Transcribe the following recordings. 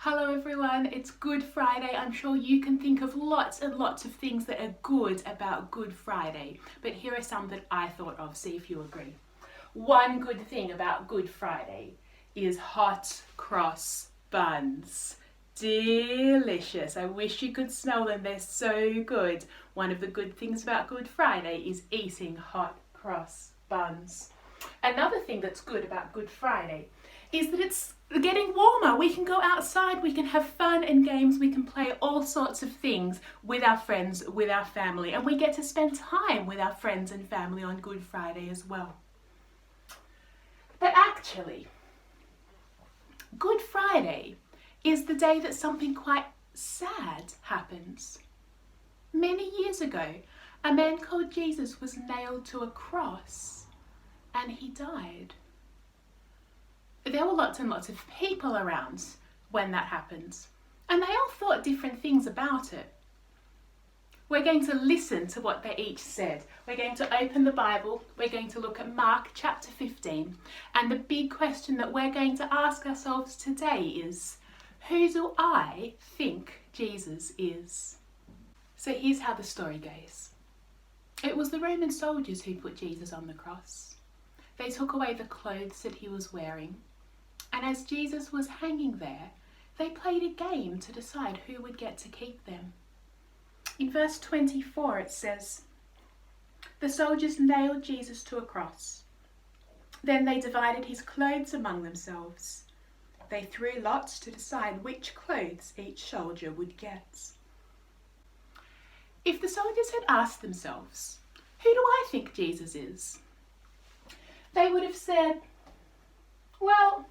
Hello everyone, it's Good Friday. I'm sure you can think of lots and lots of things that are good about Good Friday, but here are some that I thought of, see if you agree. One good thing about Good Friday is hot cross buns. Delicious. I wish you could smell them, they're so good. One of the good things about Good Friday is eating hot cross buns. Another thing that's good about Good Friday is that it's getting warmer. We can go outside, we can have fun and games, we can play all sorts of things with our friends, with our family, and we get to spend time with our friends and family on Good Friday as well. But actually, Good Friday is the day that something quite sad happens. Many years ago, a man called Jesus was nailed to a cross and he died. There were lots and lots of people around when that happened, and they all thought different things about it. We're going to listen to what they each said. We're going to open the Bible, we're going to look at Mark chapter 15, and the big question that we're going to ask ourselves today is, who do I think Jesus is? So here's how the story goes. It was the Roman soldiers who put Jesus on the cross. They took away the clothes that he was wearing, and as Jesus was hanging there, they played a game to decide who would get to keep them. In verse 24 it says, "The soldiers nailed Jesus to a cross. Then they divided his clothes among themselves. They threw lots to decide which clothes each soldier would get." If the soldiers had asked themselves, who do I think Jesus is? They would have said, well,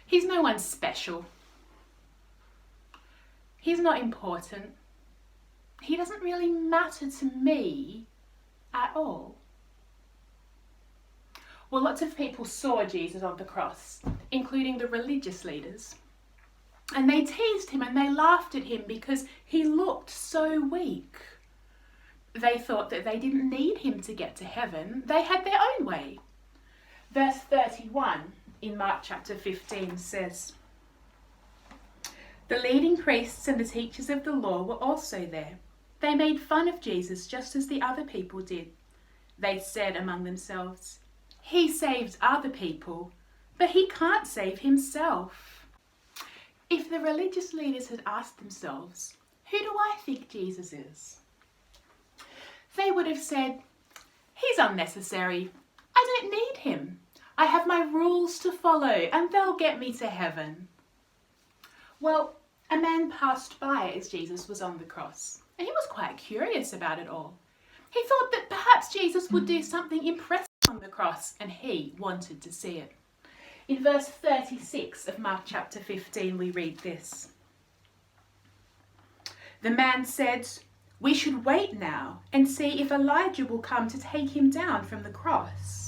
he's no one special. He's not important. He doesn't really matter to me at all. Well, lots of people saw Jesus on the cross, including the religious leaders. And they teased him and they laughed at him because he looked so weak. They thought that they didn't need him to get to heaven. They had their own way. Verse 31 in Mark chapter 15 says, "The leading priests and the teachers of the law were also there. They made fun of Jesus just as the other people did. They said among themselves, 'He saves other people, but he can't save himself.'" If the religious leaders had asked themselves, who do I think Jesus is? They would have said, he's unnecessary. I don't need him. I have my rules to follow and they'll get me to heaven. Well, a man passed by as Jesus was on the cross, and he was quite curious about it all. He thought that perhaps Jesus would do something impressive on the cross, and he wanted to see it. In verse 36 of Mark chapter 15, we read this. "The man said, 'We should wait now and see if Elijah will come to take him down from the cross.'"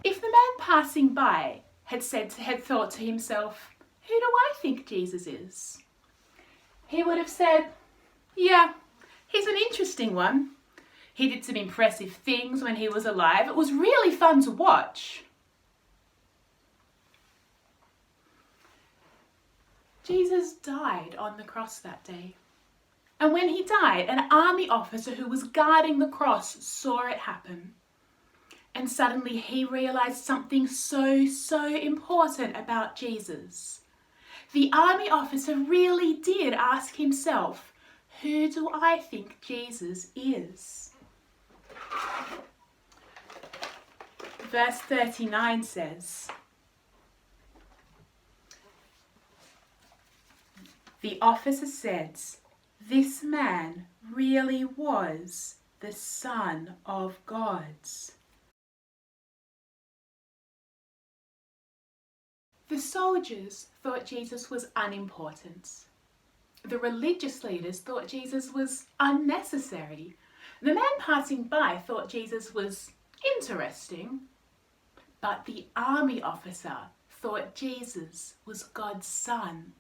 If the man passing by had thought to himself, who do I think Jesus is? He would have said, yeah, he's an interesting one. He did some impressive things when he was alive. It was really fun to watch. Jesus died on the cross that day. And when he died, an army officer who was guarding the cross saw it happen. And suddenly he realized something so important about Jesus. The army officer really did ask himself, who do I think Jesus is? Verse 39 says, "The officer said, 'This man really was the Son of God.'" The soldiers thought Jesus was unimportant. The religious leaders thought Jesus was unnecessary. The man passing by thought Jesus was interesting. But the army officer thought Jesus was God's son.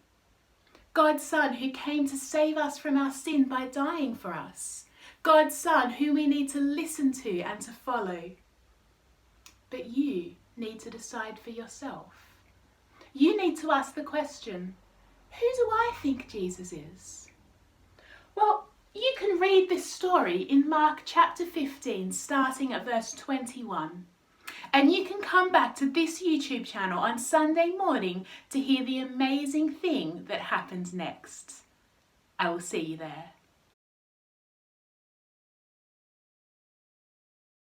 God's son who came to save us from our sin by dying for us. God's son who we need to listen to and to follow. But you need to decide for yourself. You need to ask the question, who do I think Jesus is? Well, you can read this story in Mark chapter 15, starting at verse 21. And you can come back to this YouTube channel on Sunday morning to hear the amazing thing that happens next. I will see you there.